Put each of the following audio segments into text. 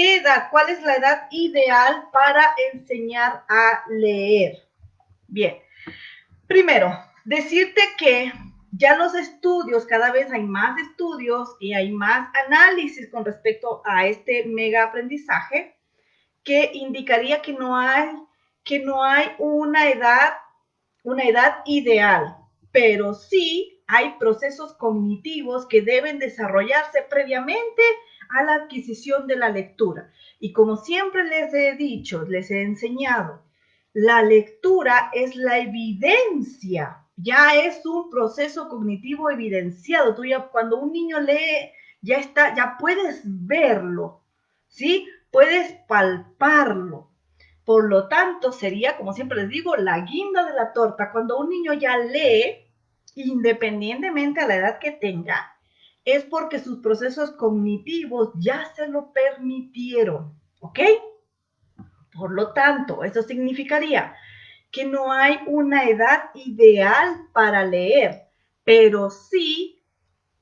edad, ¿cuál es la edad ideal para enseñar a leer? Bien, primero, decirte que ya los estudios, cada vez hay más estudios y hay más análisis con respecto a este mega aprendizaje que indicaría que no hay una edad ideal, pero sí hay procesos cognitivos que deben desarrollarse previamente a la adquisición de la lectura. Y como siempre les he dicho, les he enseñado, la lectura es la evidencia, ya es un proceso cognitivo evidenciado. Tú ya, cuando un niño lee, ya está, ya puedes verlo, ¿sí? Puedes palparlo. Por lo tanto, sería, como siempre les digo, la guinda de la torta. Cuando un niño ya lee, independientemente a la edad que tenga, es porque sus procesos cognitivos ya se lo permitieron, ¿ok? Por lo tanto, eso significaría que no hay una edad ideal para leer, pero sí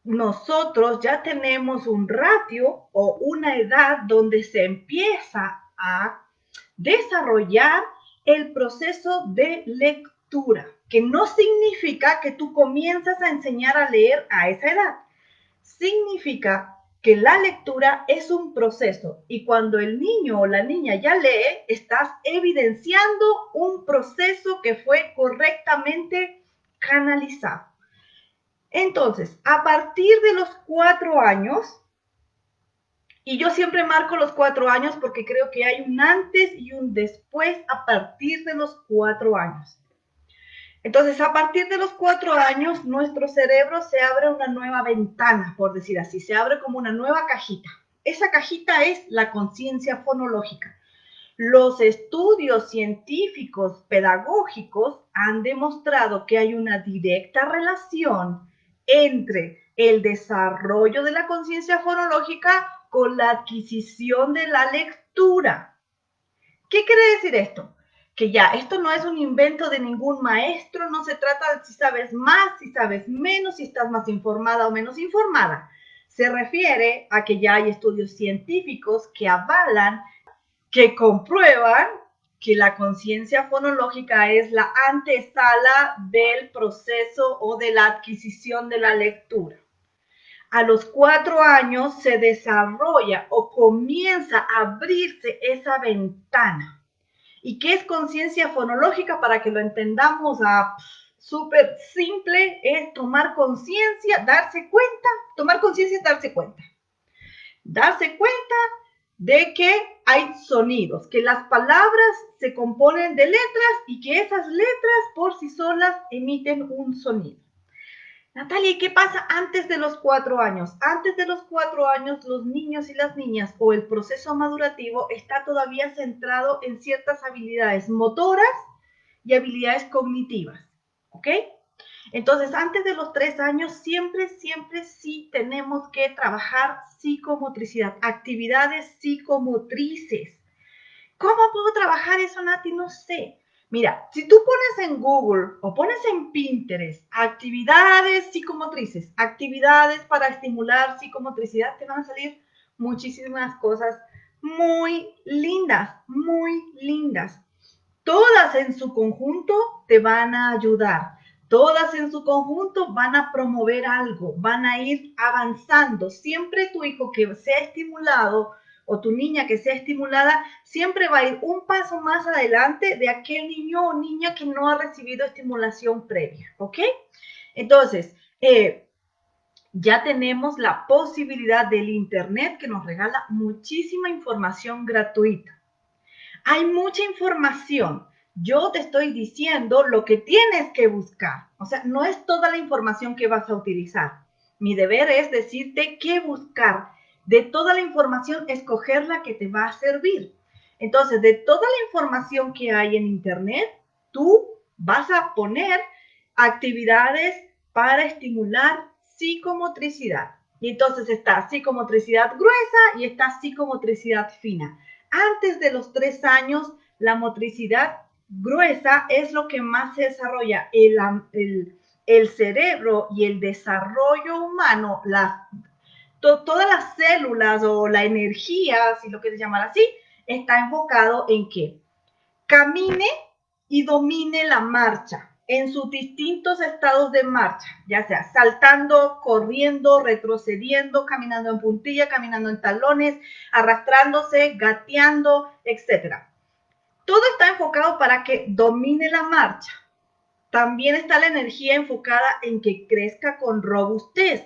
nosotros ya tenemos un ratio o una edad donde se empieza a desarrollar el proceso de lectura, que no significa que tú comienzas a enseñar a leer a esa edad. Significa que la lectura es un proceso y cuando el niño o la niña ya lee, estás evidenciando un proceso que fue correctamente canalizado. Entonces, a partir de los 4 años, y yo siempre marco los 4 años porque creo que hay un antes y un después a partir de los 4 años. Entonces, a partir de los 4 años, nuestro cerebro se abre una nueva ventana, por decir así, se abre como una nueva cajita. Esa cajita es la conciencia fonológica. Los estudios científicos pedagógicos han demostrado que hay una directa relación entre el desarrollo de la conciencia fonológica con la adquisición de la lectura. ¿Qué quiere decir esto? Que ya, esto no es un invento de ningún maestro, no se trata de si sabes más, si sabes menos, si estás más informada o menos informada. Se refiere a que ya hay estudios científicos que avalan, que comprueban que la conciencia fonológica es la antesala del proceso o de la adquisición de la lectura. A los 4 años se desarrolla o comienza a abrirse esa ventana. ¿Y qué es conciencia fonológica? Para que lo entendamos a súper simple, es tomar conciencia, darse cuenta, tomar conciencia es darse cuenta. Darse cuenta de que hay sonidos, que las palabras se componen de letras y que esas letras por sí solas emiten un sonido. Natalia, ¿y qué pasa antes de los 4 años? Antes de los 4 años, los niños y las niñas o el proceso madurativo está todavía centrado en ciertas habilidades motoras y habilidades cognitivas, ¿ok? Entonces, antes de los 3 años, siempre sí tenemos que trabajar psicomotricidad, actividades psicomotrices. ¿Cómo puedo trabajar eso, Nati? No sé. Mira, si tú pones en Google o pones en Pinterest actividades psicomotrices, actividades para estimular psicomotricidad, te van a salir muchísimas cosas muy lindas, muy lindas. Todas en su conjunto te van a ayudar. Todas en su conjunto van a promover algo, van a ir avanzando. Siempre tu hijo que sea estimulado o tu niña que sea estimulada, siempre va a ir un paso más adelante de aquel niño o niña que no ha recibido estimulación previa, ¿ok? Entonces, ya tenemos la posibilidad del Internet que nos regala muchísima información gratuita. Hay mucha información. Yo te estoy diciendo lo que tienes que buscar. O sea, no es toda la información que vas a utilizar. Mi deber es decirte qué buscar. De toda la información, escoger la que te va a servir. Entonces, de toda la información que hay en Internet, tú vas a poner actividades para estimular psicomotricidad. Y entonces está psicomotricidad gruesa y está psicomotricidad fina. Antes de los 3 años, la motricidad gruesa es lo que más se desarrolla. El cerebro y el desarrollo humano, todas las células o la energía, si lo quieres llamar así, está enfocado en que camine y domine la marcha en sus distintos estados de marcha, ya sea saltando, corriendo, retrocediendo, caminando en puntilla, caminando en talones, arrastrándose, gateando, etc. Todo está enfocado para que domine la marcha. También está la energía enfocada en que crezca con robustez,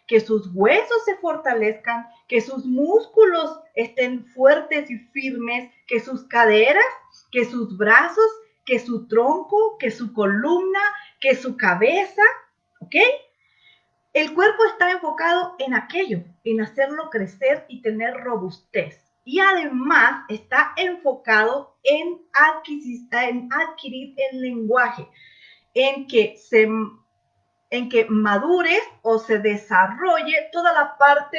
que sus huesos se fortalezcan, que sus músculos estén fuertes y firmes, que sus caderas, que sus brazos, que su tronco, que su columna, que su cabeza, ¿ok? El cuerpo está enfocado en aquello, en hacerlo crecer y tener robustez. Y además está enfocado en adquirir el lenguaje, en que madure o se desarrolle toda la parte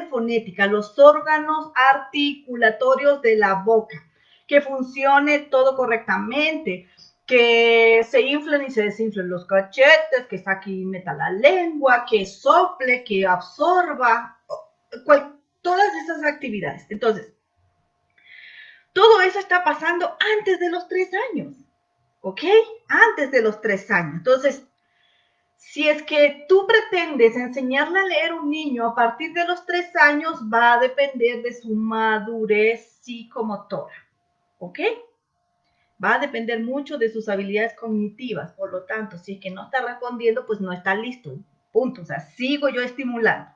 fonética, los órganos articulatorios de la boca, que funcione todo correctamente, que se inflen y se desinflen los cachetes, que saque y meta la lengua, que sople, que absorba, todas esas actividades. Entonces, todo eso está pasando antes de los 3 años. ¿Ok? Antes de los 3 años. Entonces, si es que tú pretendes enseñarle a leer a un niño a partir de los 3 años, va a depender de su madurez psicomotora. ¿Ok? Va a depender mucho de sus habilidades cognitivas. Por lo tanto, si es que no está respondiendo, pues no está listo. Punto. O sea, sigo yo estimulando.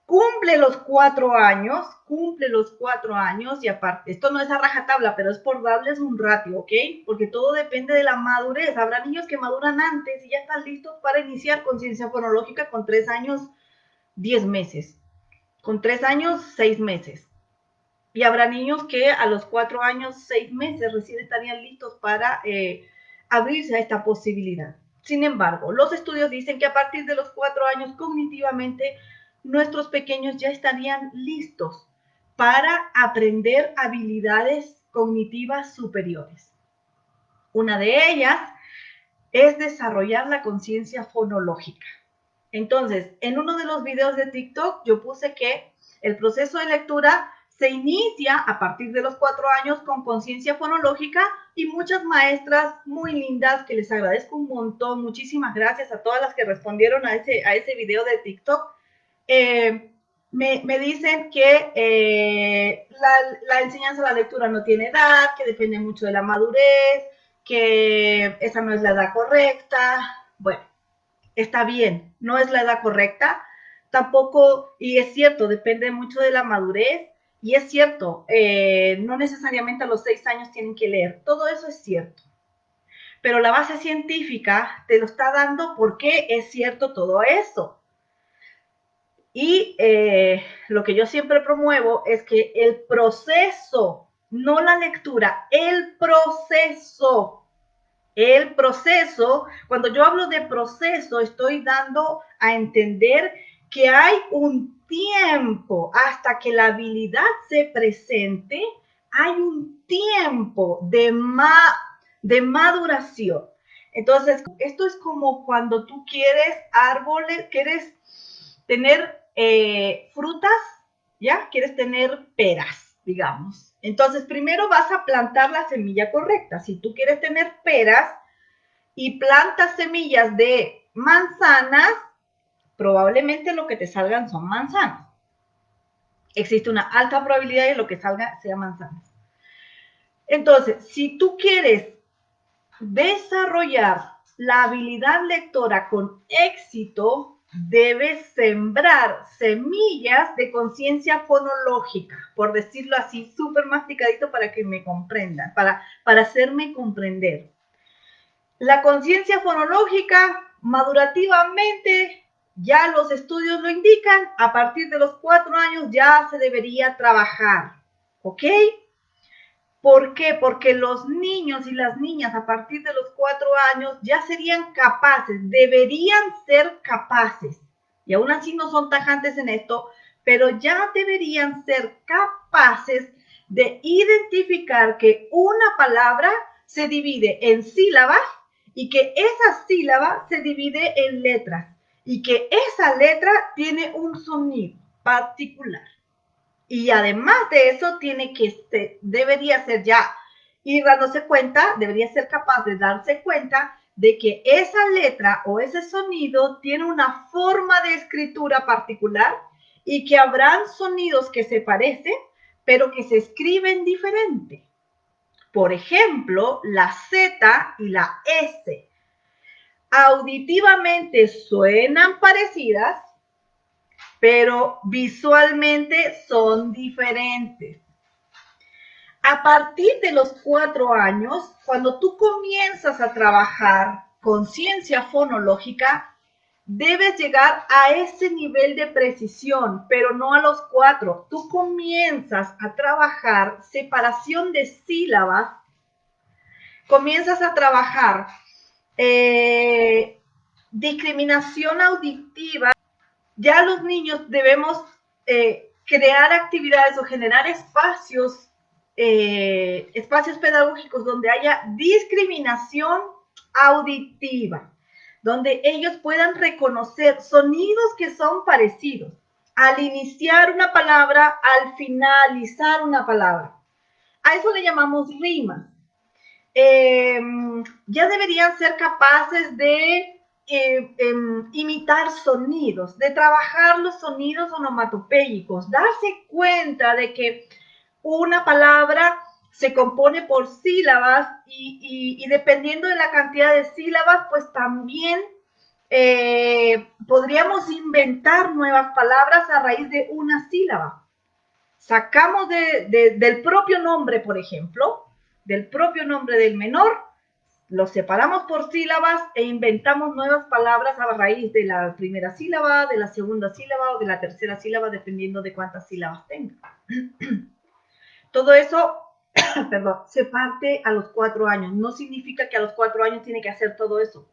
Cumple los 4 años y aparte, esto no es a rajatabla, pero es por darles un ratio, ¿ok? Porque todo depende de la madurez. Habrá niños que maduran antes y ya están listos para iniciar conciencia fonológica con 3 años, 10 meses, con 3 años, 6 meses. Y habrá niños que a los 4 años, 6 meses recién estarían listos para abrirse a esta posibilidad. Sin embargo, los estudios dicen que a partir de los 4 años cognitivamente nuestros pequeños ya estarían listos para aprender habilidades cognitivas superiores. Una de ellas es desarrollar la conciencia fonológica. Entonces, en uno de los videos de TikTok yo puse que el proceso de lectura se inicia a partir de los 4 años con conciencia fonológica y muchas maestras muy lindas que les agradezco un montón. Muchísimas gracias a todas las que respondieron a ese video de TikTok. Me dicen que la enseñanza de la lectura no tiene edad, que depende mucho de la madurez, que esa no es la edad correcta. Bueno, está bien, no es la edad correcta, tampoco, y es cierto, depende mucho de la madurez, y es cierto, no necesariamente a los 6 años tienen que leer, todo eso es cierto. Pero la base científica te lo está dando porque es cierto todo eso. Y lo que yo siempre promuevo es que el proceso, no la lectura, el proceso, cuando yo hablo de proceso, estoy dando a entender que hay un tiempo hasta que la habilidad se presente, hay un tiempo de maduración. Entonces, esto es como cuando tú quieres árboles, quieres tener frutas, ¿ya? Quieres tener peras, digamos. Entonces, primero vas a plantar la semilla correcta. Si tú quieres tener peras y plantas semillas de manzanas, probablemente lo que te salgan son manzanas. Existe una alta probabilidad de lo que salga sea manzanas. Entonces, si tú quieres desarrollar la habilidad lectora con éxito, debes sembrar semillas de conciencia fonológica, por decirlo así, súper masticadito para que me comprendan, para hacerme comprender. La conciencia fonológica, madurativamente, ya los estudios lo indican, a partir de los 4 años ya se debería trabajar, ¿ok? ¿Por qué? Porque los niños y las niñas a partir de los 4 años ya serían capaces, deberían ser capaces, y aún así no son tajantes en esto, pero ya deberían ser capaces de identificar que una palabra se divide en sílabas y que esa sílaba se divide en letras y que esa letra tiene un sonido particular. Y además de eso, debería ser ya ir dándose cuenta, debería ser capaz de darse cuenta de que esa letra o ese sonido tiene una forma de escritura particular y que habrán sonidos que se parecen, pero que se escriben diferente. Por ejemplo, la Z y la S. Auditivamente suenan parecidas, pero visualmente son diferentes. A partir de los 4 años, cuando tú comienzas a trabajar conciencia fonológica, debes llegar a ese nivel de precisión, pero no a los 4. Tú comienzas a trabajar separación de sílabas, comienzas a trabajar discriminación auditiva. Ya los niños debemos crear actividades o generar espacios pedagógicos donde haya discriminación auditiva, donde ellos puedan reconocer sonidos que son parecidos al iniciar una palabra, al finalizar una palabra. A eso le llamamos rimas. Ya deberían ser capaces de imitar sonidos, de trabajar los sonidos onomatopéyicos, darse cuenta de que una palabra se compone por sílabas y dependiendo de la cantidad de sílabas, pues también podríamos inventar nuevas palabras a raíz de una sílaba. Sacamos del propio nombre, por ejemplo, del propio nombre del menor, los separamos por sílabas e inventamos nuevas palabras a raíz de la primera sílaba, de la segunda sílaba o de la tercera sílaba, dependiendo de cuántas sílabas tenga. Todo eso, perdón, se parte a los 4 años. No significa que a los 4 años tiene que hacer todo eso.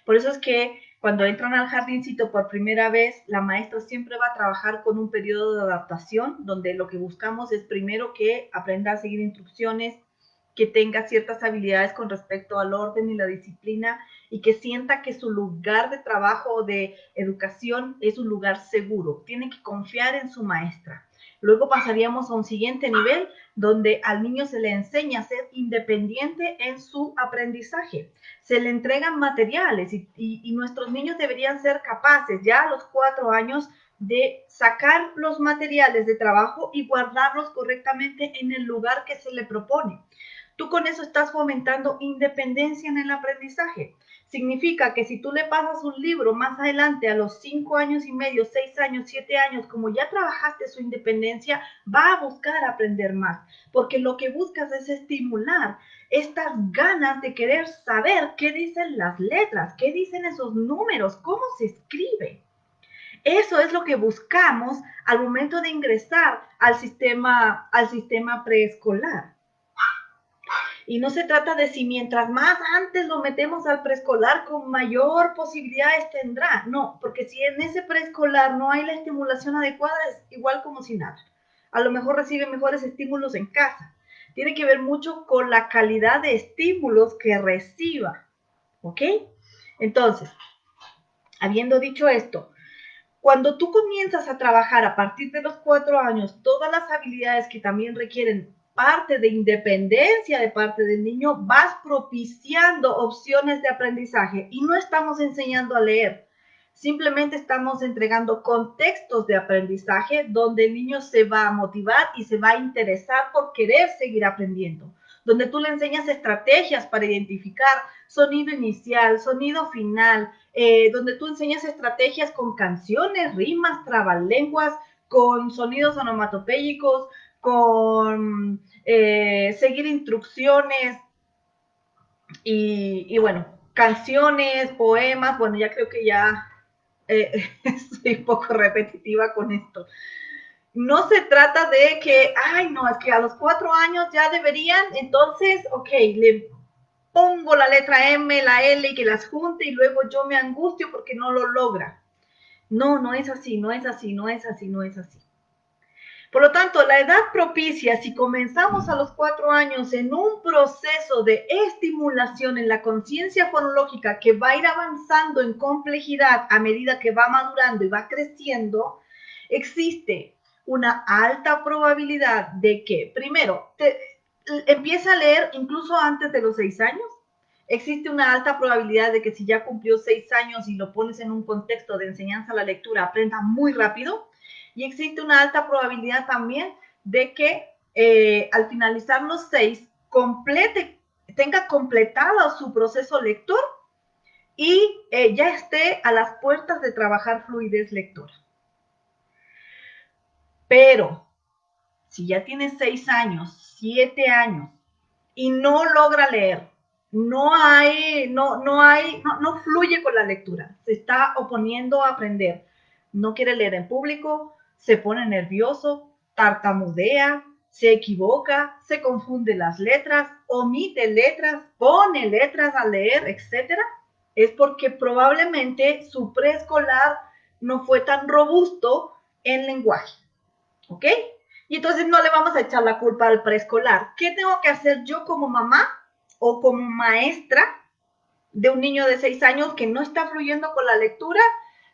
Por eso es que cuando entran al jardincito por primera vez, la maestra siempre va a trabajar con un periodo de adaptación, donde lo que buscamos es primero que aprenda a seguir instrucciones, que tenga ciertas habilidades con respecto al orden y la disciplina y que sienta que su lugar de trabajo o de educación es un lugar seguro. Tiene que confiar en su maestra. Luego pasaríamos a un siguiente nivel donde al niño se le enseña a ser independiente en su aprendizaje. Se le entregan materiales y nuestros niños deberían ser capaces ya a los 4 años de sacar los materiales de trabajo y guardarlos correctamente en el lugar que se le propone. Tú con eso estás fomentando independencia en el aprendizaje. Significa que si tú le pasas un libro más adelante a los 5 años y medio, 6 años, 7 años, como ya trabajaste su independencia, va a buscar aprender más, porque lo que buscas es estimular estas ganas de querer saber qué dicen las letras, qué dicen esos números, cómo se escribe. Eso es lo que buscamos al momento de ingresar al sistema preescolar. Y no se trata de si mientras más antes lo metemos al preescolar, con mayor posibilidades tendrá. No, porque si en ese preescolar no hay la estimulación adecuada, es igual como si nada. A lo mejor recibe mejores estímulos en casa. Tiene que ver mucho con la calidad de estímulos que reciba. ¿Ok? Entonces, habiendo dicho esto, cuando tú comienzas a trabajar a partir de los 4 años todas las habilidades que también requieren parte de independencia de parte del niño, vas propiciando opciones de aprendizaje y no estamos enseñando a leer, simplemente estamos entregando contextos de aprendizaje donde el niño se va a motivar y se va a interesar por querer seguir aprendiendo, donde tú le enseñas estrategias para identificar sonido inicial, sonido final, donde tú enseñas estrategias con canciones, rimas, trabalenguas, con sonidos onomatopéyicos, con seguir instrucciones y bueno, canciones, poemas, bueno, ya creo que ya estoy un poco repetitiva con esto. No se trata de que, ay, no, es que a los 4 años ya deberían, entonces, ok, le pongo la letra M, la L y que las junte y luego yo me angustio porque no lo logra. No, no es así, no es así, no es así, no es así. Por lo tanto, la edad propicia, si comenzamos a los 4 años en un proceso de estimulación en la conciencia fonológica que va a ir avanzando en complejidad a medida que va madurando y va creciendo, existe una alta probabilidad de que, primero, empieza a leer incluso antes de los 6 años. Existe una alta probabilidad de que si ya cumplió 6 años y lo pones en un contexto de enseñanza a la lectura, aprenda muy rápido. Y existe una alta probabilidad también de que al finalizar los 6 tenga completado su proceso lector y ya esté a las puertas de trabajar fluidez lectora. Pero si ya tiene 6 años, 7 años y no logra leer, no fluye con la lectura, se está oponiendo a aprender, no quiere leer en público, se pone nervioso, tartamudea, se equivoca, se confunde las letras, omite letras, pone letras a leer, etcétera, es porque probablemente su preescolar no fue tan robusto en lenguaje, ¿ok? Y entonces no le vamos a echar la culpa al preescolar. ¿Qué tengo que hacer yo como mamá o como maestra de un niño de 6 años que no está fluyendo con la lectura?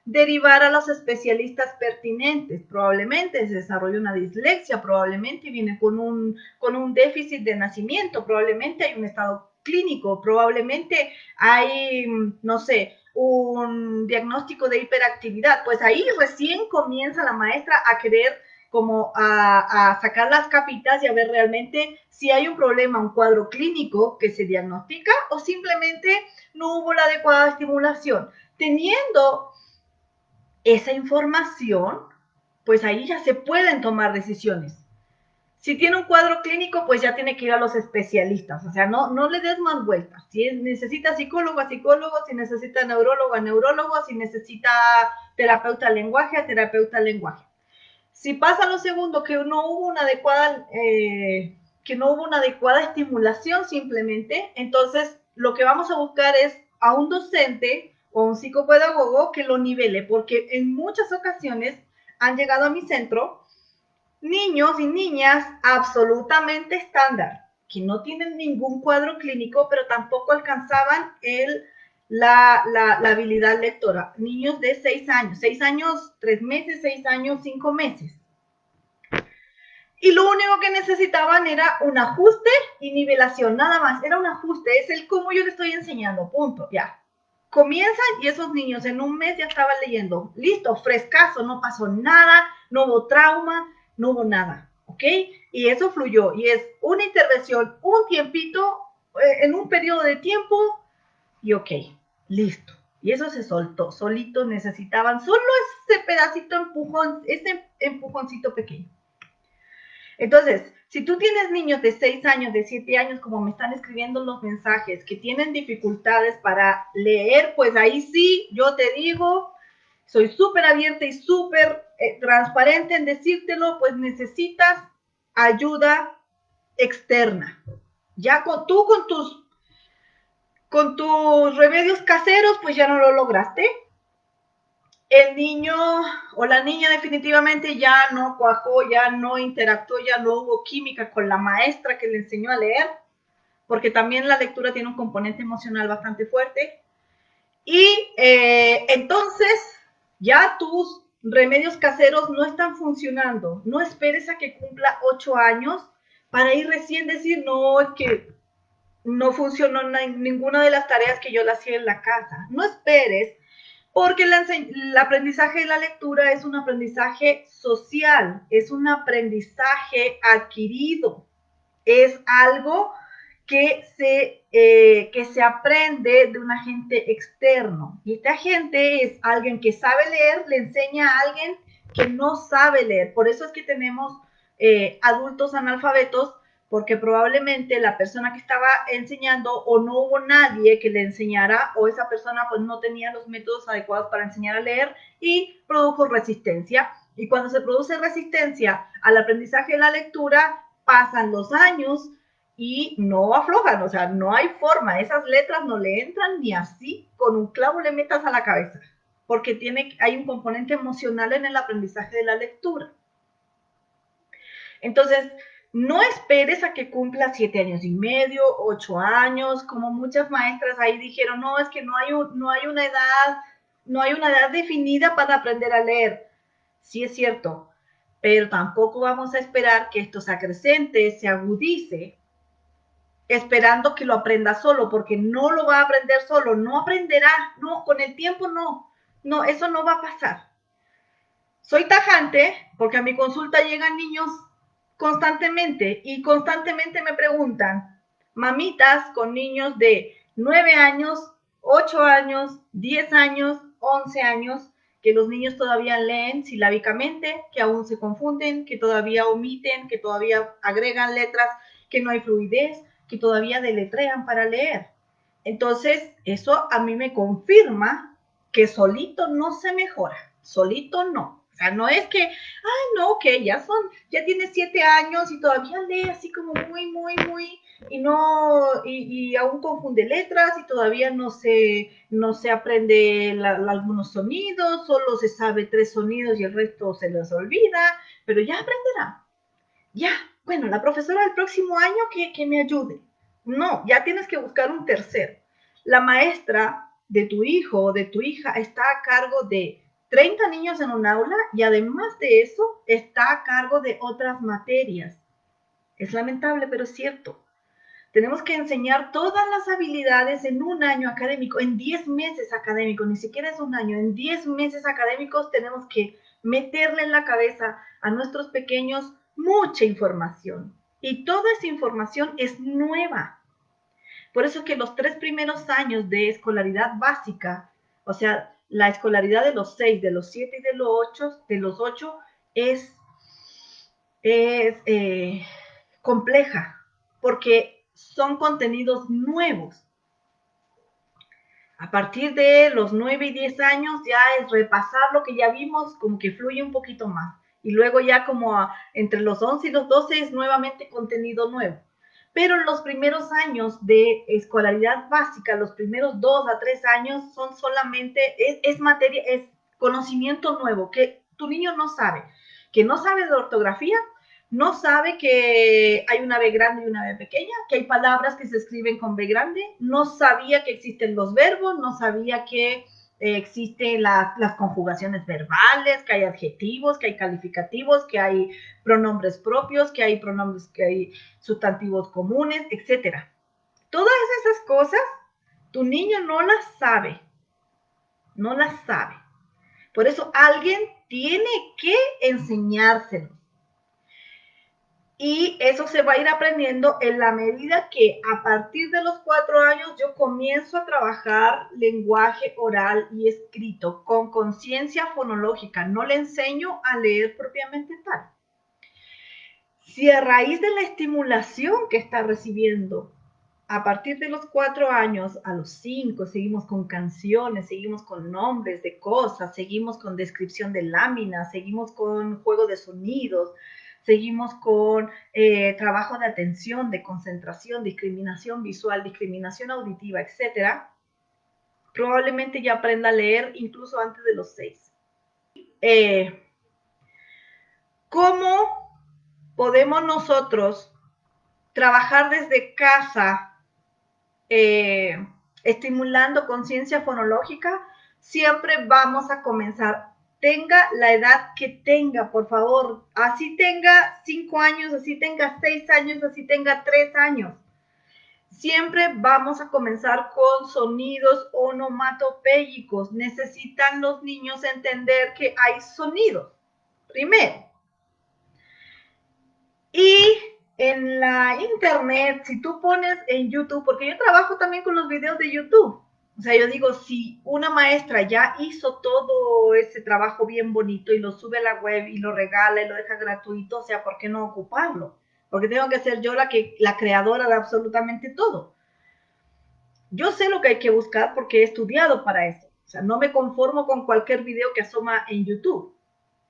Derivar a los especialistas pertinentes. Probablemente se desarrolla una dislexia, probablemente viene con un déficit de nacimiento, probablemente hay un estado clínico, probablemente hay, no sé, un diagnóstico de hiperactividad. Pues ahí recién comienza la maestra a querer como a sacar las capitas y a ver realmente si hay un problema, un cuadro clínico que se diagnostica o simplemente no hubo la adecuada estimulación. Teniendo esa información, pues ahí ya se pueden tomar decisiones. Si tiene un cuadro clínico, pues ya tiene que ir a los especialistas. O sea, no le des más vueltas. Si necesita psicólogo, a psicólogo. Si necesita neurólogo, a neurólogo. Si necesita terapeuta de lenguaje, a terapeuta de lenguaje. Si pasa lo segundo, que no hubo una adecuada estimulación simplemente, entonces lo que vamos a buscar es a un docente o un psicopedagogo que lo nivele, porque en muchas ocasiones han llegado a mi centro niños y niñas absolutamente estándar, que no tienen ningún cuadro clínico, pero tampoco alcanzaban la habilidad lectora. Niños de 6 años, 3 meses, 6 años, 5 meses. Y lo único que necesitaban era un ajuste y nivelación, nada más, era un ajuste, es el cómo yo le estoy enseñando, punto, ya. Comienzan y esos niños en un mes ya estaban leyendo, listo, frescazo, no pasó nada, no hubo trauma, no hubo nada, ¿ok? Y eso fluyó, y es una intervención, un tiempito, en un periodo de tiempo, y ok, listo. Y eso se soltó, solito necesitaban solo ese pedacito empujón, ese empujoncito pequeño. Entonces, si tú tienes niños de 6 años, de 7 años, como me están escribiendo los mensajes, que tienen dificultades para leer, pues ahí sí, yo te digo, soy súper abierta y súper transparente en decírtelo, pues necesitas ayuda externa. Ya tú con tus remedios caseros, pues ya no lo lograste. El niño o la niña definitivamente ya no cuajó, ya no interactuó, ya no hubo química con la maestra que le enseñó a leer, porque también la lectura tiene un componente emocional bastante fuerte. Y entonces ya tus remedios caseros no están funcionando. No esperes a que cumpla 8 años para ir recién decir, no, es que no funcionó ninguna de las tareas que yo le hacía en la casa. No esperes, porque el aprendizaje de la lectura es un aprendizaje social, es un aprendizaje adquirido, es algo que se aprende de un agente externo. Y este agente es alguien que sabe leer, le enseña a alguien que no sabe leer. Por eso es que tenemos adultos analfabetos, porque probablemente la persona que estaba enseñando o no hubo nadie que le enseñara o esa persona pues no tenía los métodos adecuados para enseñar a leer y produjo resistencia. Y cuando se produce resistencia al aprendizaje de la lectura, pasan los años y no aflojan, o sea, no hay forma, esas letras no le entran ni así con un clavo le metas a la cabeza, porque hay un componente emocional en el aprendizaje de la lectura. Entonces, no esperes a que cumpla 7 años y medio, 8 años, como muchas maestras ahí dijeron, no, es que no hay una edad, no hay una edad definida para aprender a leer. Sí es cierto, pero tampoco vamos a esperar que esto se acrecente, se agudice, esperando que lo aprenda solo, porque no lo va a aprender solo, no aprenderá, no, con el tiempo no, eso no va a pasar. Soy tajante porque a mi consulta llegan niños constantemente y constantemente me preguntan, mamitas con niños de 9 años, 8 años, 10 años, 11 años, que los niños todavía leen silábicamente, que aún se confunden, que todavía omiten, que todavía agregan letras, que no hay fluidez, que todavía deletrean para leer. Entonces, eso a mí me confirma que solito no se mejora, solito no. O sea, no es que, ay, no, que ya tiene 7 años y todavía lee así como muy, y aún confunde letras y todavía no se aprende algunos sonidos, solo se sabe 3 sonidos y el resto se les olvida, pero ya aprenderá. Ya, bueno, la profesora del próximo año que me ayude. No, ya tienes que buscar un tercero. La maestra de tu hijo o de tu hija está a cargo de 30 niños en un aula y además de eso está a cargo de otras materias. Es lamentable, pero es cierto. Tenemos que enseñar todas las habilidades en un año académico, en 10 meses académicos, ni siquiera es un año, en 10 meses académicos tenemos que meterle en la cabeza a nuestros pequeños mucha información. Y toda esa información es nueva. Por eso que los 3 primeros años de escolaridad básica, o sea, la escolaridad de los 6, de los 7 y de los 8 es compleja, porque son contenidos nuevos. A partir de los 9 y 10 años ya es repasar lo que ya vimos, como que fluye un poquito más. Y luego ya entre los 11 y los 12 es nuevamente contenido nuevo. Pero los primeros años de escolaridad básica, los primeros 2 a 3 años son solamente, es materia, es conocimiento nuevo que tu niño no sabe. Que no sabe de ortografía, no sabe que hay una B grande y una B pequeña, que hay palabras que se escriben con B grande, no sabía que existen los verbos, no sabía que existen las conjugaciones verbales, que hay adjetivos, que hay calificativos, que hay pronombres propios, que hay sustantivos comunes, etc. Todas esas cosas, tu niño no las sabe, no las sabe. Por eso alguien tiene que enseñárselo. Y eso se va a ir aprendiendo en la medida que a partir de los 4 años yo comienzo a trabajar lenguaje oral y escrito con conciencia fonológica. No le enseño a leer propiamente tal. Si a raíz de la estimulación que está recibiendo a partir de los 4 años a los 5 seguimos con canciones, seguimos con nombres de cosas, seguimos con descripción de láminas, seguimos con juego de sonidos, seguimos con trabajo de atención, de concentración, discriminación visual, discriminación auditiva, etc. Probablemente ya aprenda a leer incluso antes de los 6. ¿Cómo podemos nosotros trabajar desde casa estimulando conciencia fonológica? Siempre vamos a comenzar, tenga la edad que tenga, por favor, así tenga 5 años, así tenga 6 años, así tenga 3 años. Siempre vamos a comenzar con sonidos onomatopéyicos. Necesitan los niños entender que hay sonidos, primero. Y en la internet, si tú pones en YouTube, porque yo trabajo también con los videos de YouTube, o sea, yo digo, si una maestra ya hizo todo ese trabajo bien bonito y lo sube a la web y lo regala y lo deja gratuito, o sea, ¿por qué no ocuparlo? Porque tengo que ser yo la creadora de absolutamente todo. Yo sé lo que hay que buscar porque he estudiado para eso. O sea, no me conformo con cualquier video que asoma en YouTube.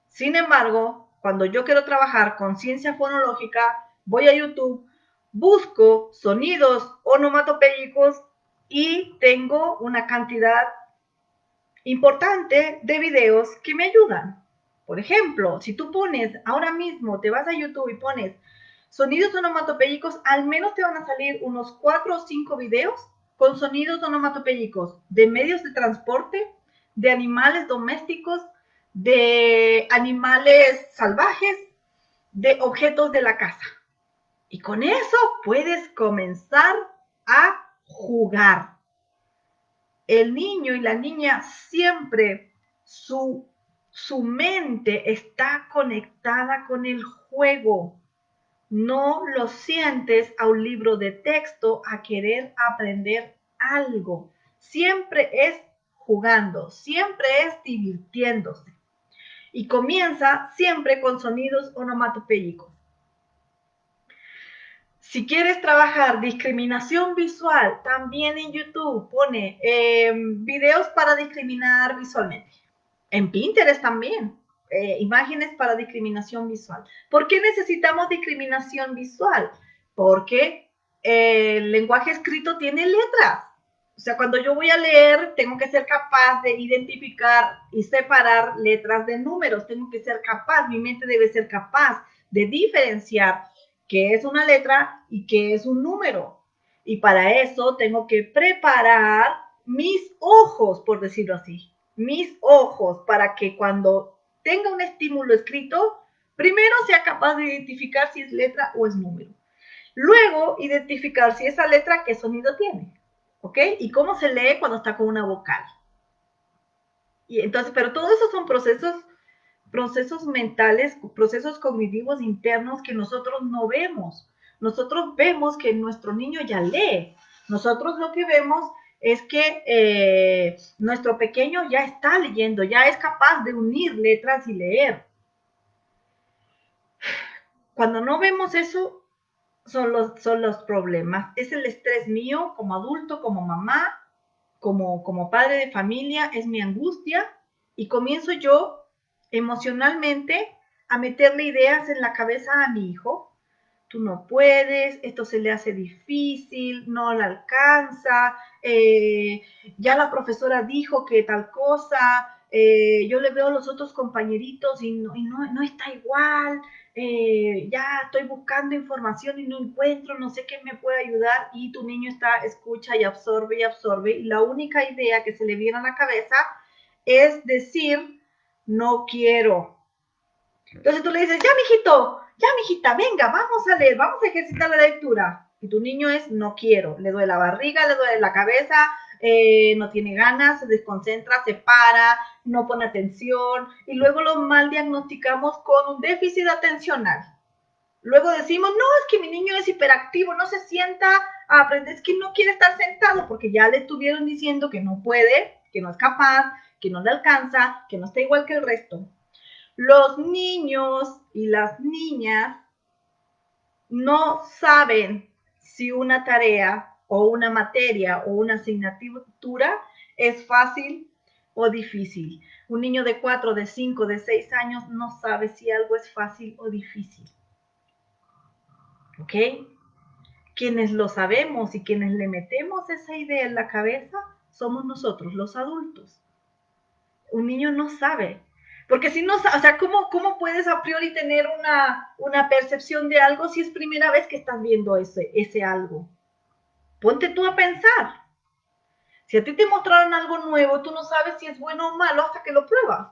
Sin embargo, cuando yo quiero trabajar con ciencia fonológica, voy a YouTube, busco sonidos onomatopéyicos y tengo una cantidad importante de videos que me ayudan. Por ejemplo, si tú pones, ahora mismo te vas a YouTube y pones sonidos onomatopéyicos, al menos te van a salir unos 4 o 5 videos con sonidos onomatopéyicos de medios de transporte, de animales domésticos, de animales salvajes, de objetos de la casa. Y con eso puedes comenzar a jugar. El niño y la niña siempre su mente está conectada con el juego. No lo sientes a un libro de texto a querer aprender algo. Siempre es jugando, siempre es divirtiéndose. Y comienza siempre con sonidos onomatopéyicos. Si quieres trabajar discriminación visual, también en YouTube pone videos para discriminar visualmente. En Pinterest también, imágenes para discriminación visual. ¿Por qué necesitamos discriminación visual? Porque el lenguaje escrito tiene letras. O sea, cuando yo voy a leer, tengo que ser capaz de identificar y separar letras de números. Tengo que ser capaz, mi mente debe ser capaz de diferenciar qué es una letra y qué es un número. Y para eso tengo que preparar mis ojos, por decirlo así, mis ojos, para que cuando tenga un estímulo escrito, primero sea capaz de identificar si es letra o es número. Luego, identificar si esa letra qué sonido tiene, ¿ok? Y cómo se lee cuando está con una vocal. Y entonces, pero todo eso son procesos mentales, procesos cognitivos internos que nosotros no vemos. Nosotros vemos que nuestro niño ya lee. Nosotros lo que vemos es que nuestro pequeño ya está leyendo, ya es capaz de unir letras y leer. Cuando no vemos eso, son los problemas. Es el estrés mío como adulto, como mamá, como padre de familia, es mi angustia y comienzo yo emocionalmente a meterle ideas en la cabeza a mi hijo. Tú no puedes, esto se le hace difícil, no la alcanza, ya la profesora dijo que tal cosa, yo le veo a los otros compañeritos y no está igual, ya estoy buscando información y no encuentro, no sé qué me puede ayudar y tu niño escucha y absorbe y la única idea que se le viene a la cabeza es decir, no quiero. Entonces tú le dices, ya mijito, ya mijita, venga, vamos a leer, vamos a ejercitar la lectura. Y tu niño es, no quiero, le duele la barriga, le duele la cabeza, no tiene ganas, se desconcentra, se para, no pone atención y luego lo mal diagnosticamos con un déficit atencional. Luego decimos, no, es que mi niño es hiperactivo, no se sienta a aprender, es que no quiere estar sentado porque ya le estuvieron diciendo que no puede, que no es capaz, que no le alcanza, que no está igual que el resto. Los niños y las niñas no saben si una tarea o una materia o una asignatura es fácil o difícil. Un niño de 4, de 5, de 6 años no sabe si algo es fácil o difícil. ¿Ok? Quienes lo sabemos y quienes le metemos esa idea en la cabeza somos nosotros, los adultos. Un niño no sabe. Porque si no, o sea, ¿cómo puedes a priori tener una percepción de algo si es primera vez que estás viendo ese algo? Ponte tú a pensar. Si a ti te mostraron algo nuevo, tú no sabes si es bueno o malo hasta que lo pruebas.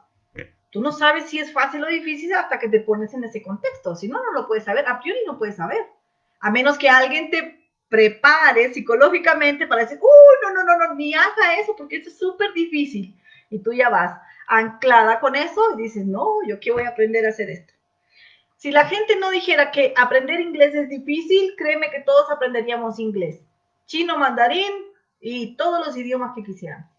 Tú no sabes si es fácil o difícil hasta que te pones en ese contexto. Si no, no lo puedes saber. A priori no puedes saber. A menos que alguien te prepare psicológicamente para decir, no, ni haga eso porque eso es súper difícil. Y tú ya vas anclada con eso y dices, no, yo qué voy a aprender a hacer esto. Si la gente no dijera que aprender inglés es difícil, créeme que todos aprenderíamos inglés. Chino, mandarín y todos los idiomas que quisieran.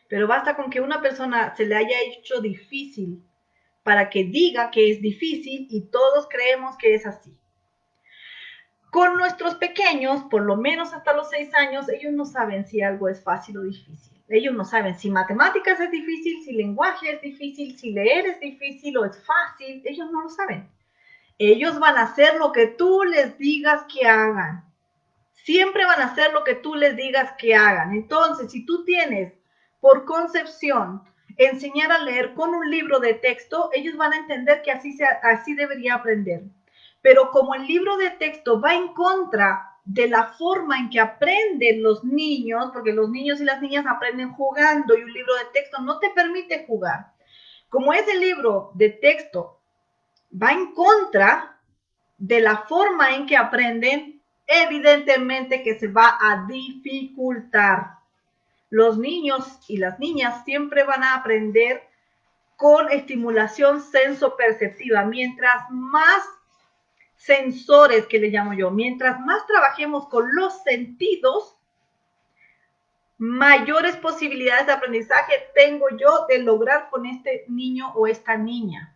Pero basta con que una persona se le haya hecho difícil para que diga que es difícil y todos creemos que es así. Con nuestros pequeños, por lo menos hasta los 6 años, ellos no saben si algo es fácil o difícil. Ellos no saben si matemáticas es difícil, si lenguaje es difícil, si leer es difícil o es fácil. Ellos no lo saben. Ellos van a hacer lo que tú les digas que hagan. Siempre van a hacer lo que tú les digas que hagan. Entonces, si tú tienes por concepción enseñar a leer con un libro de texto, ellos van a entender que así debería aprender. Pero como el libro de texto va en contra de la forma en que aprenden los niños, porque los niños y las niñas aprenden jugando y un libro de texto no te permite jugar. Como ese libro de texto va en contra de la forma en que aprenden, evidentemente que se va a dificultar. Los niños y las niñas siempre van a aprender con estimulación sensoperceptiva. Mientras más sensores, que le llamo yo, mientras más trabajemos con los sentidos, mayores posibilidades de aprendizaje tengo yo de lograr con este niño o esta niña.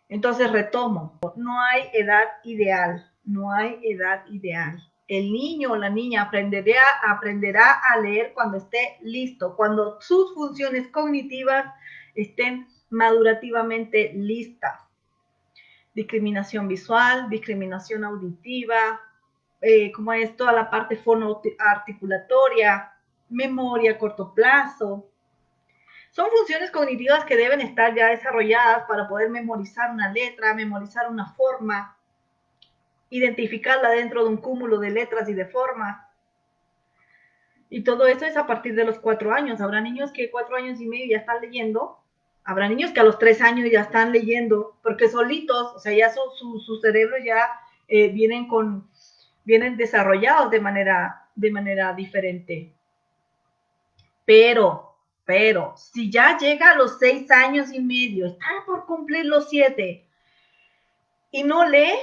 Entonces retomo, no hay edad ideal, no hay edad ideal. El niño o la niña aprenderá a leer cuando esté listo, cuando sus funciones cognitivas estén madurativamente listas. Discriminación visual, discriminación auditiva, como es toda la parte fonoarticulatoria, memoria a corto plazo. Son funciones cognitivas que deben estar ya desarrolladas para poder memorizar una letra, memorizar una forma, identificarla dentro de un cúmulo de letras y de formas. Y todo eso es a partir de los 4 años. Habrá niños que 4 años y medio ya están leyendo. Habrá niños que a los 3 años ya están leyendo, porque solitos, o sea, ya sus cerebros ya vienen desarrollados de manera diferente. Pero, si ya llega a los 6 años y medio, está por cumplir los 7 y no lee,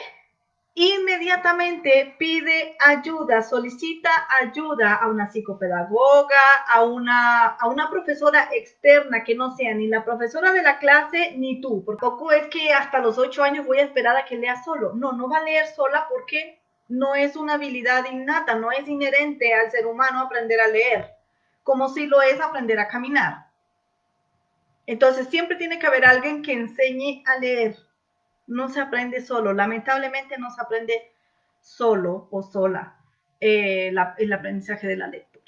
inmediatamente pide ayuda, solicita ayuda a una psicopedagoga, a una profesora externa que no sea ni la profesora de la clase ni tú. Por poco es que hasta los 8 años voy a esperar a que lea solo. No, no va a leer sola porque no es una habilidad innata, no es inherente al ser humano aprender a leer, como si lo es aprender a caminar. Entonces siempre tiene que haber alguien que enseñe a leer. No se aprende solo, lamentablemente no se aprende solo o sola el aprendizaje de la lectura.